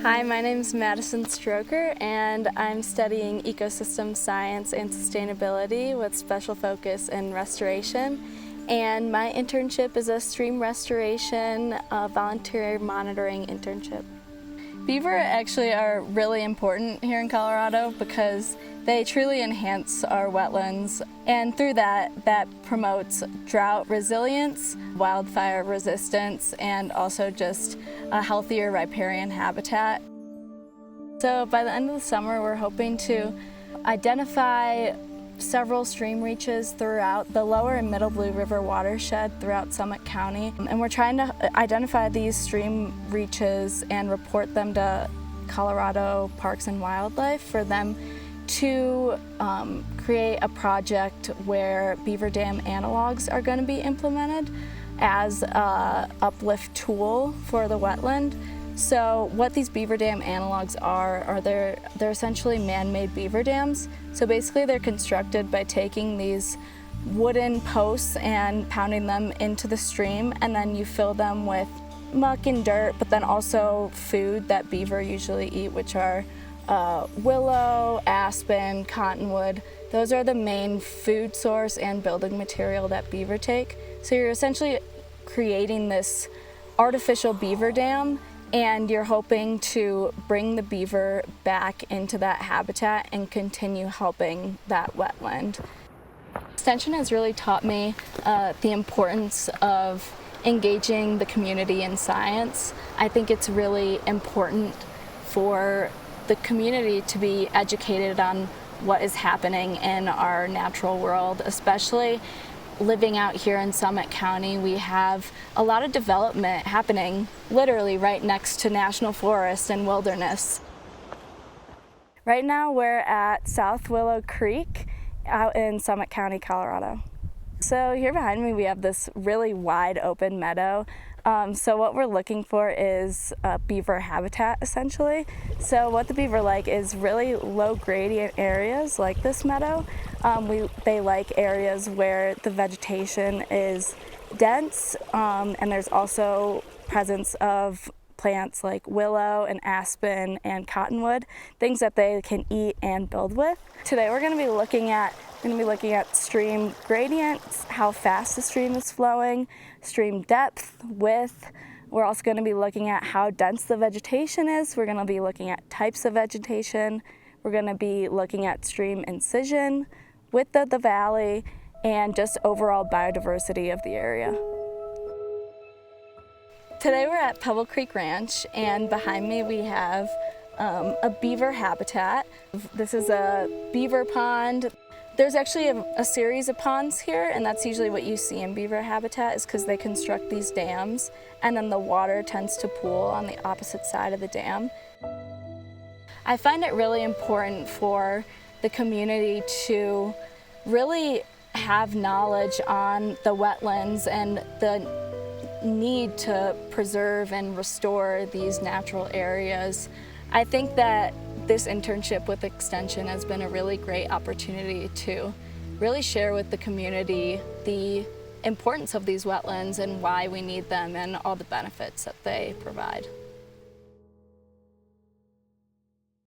Hi, my name is Madison Stroker, and I'm studying ecosystem science and sustainability with special focus in restoration. And my internship is a stream restoration volunteer monitoring internship. Beaver actually are really important here in Colorado because they truly enhance our wetlands, and through that promotes drought resilience, wildfire resistance, and also just a healthier riparian habitat. So by the end of the summer, we're hoping to identify several stream reaches throughout the lower and middle Blue River watershed throughout Summit County. And we're trying to identify these stream reaches and report them to Colorado Parks and Wildlife for them to create a project where beaver dam analogs are going to be implemented as an uplift tool for the wetland. So what these beaver dam analogs are they're essentially man-made beaver dams. So basically they're constructed by taking these wooden posts and pounding them into the stream, and then you fill them with muck and dirt, but then also food that beaver usually eat, which are willow, aspen, cottonwood. Those are the main food source and building material that beaver take. So you're essentially creating this artificial beaver dam, and you're hoping to bring the beaver back into that habitat and continue helping that wetland. Extension has really taught me the importance of engaging the community in science. I think it's really important for the community to be educated on what is happening in our natural world, especially living out here in Summit County. We have a lot of development happening literally right next to national forest and wilderness. Right now we're at South Willow Creek out in Summit County, Colorado. So here behind me we have this really wide open meadow. So what we're looking for is beaver habitat, essentially. So what the beaver like is really low gradient areas like this meadow. They like areas where the vegetation is dense, and there's also presence of plants like willow and aspen and cottonwood, things that they can eat and build with. Today we're going to be looking at stream gradients, how fast the stream is flowing, stream depth, width. We're also going to be looking at how dense the vegetation is. We're going to be looking at types of vegetation. We're going to be looking at stream incision, width of the valley, and just overall biodiversity of the area. Today we're at Pebble Creek Ranch, and behind me we have a beaver habitat. This is a beaver pond. There's actually a series of ponds here, and that's usually what you see in beaver habitat, is because they construct these dams, and then the water tends to pool on the opposite side of the dam. I find it really important for the community to really have knowledge on the wetlands and the need to preserve and restore these natural areas. I think that this internship with Extension has been a really great opportunity to really share with the community the importance of these wetlands and why we need them and all the benefits that they provide.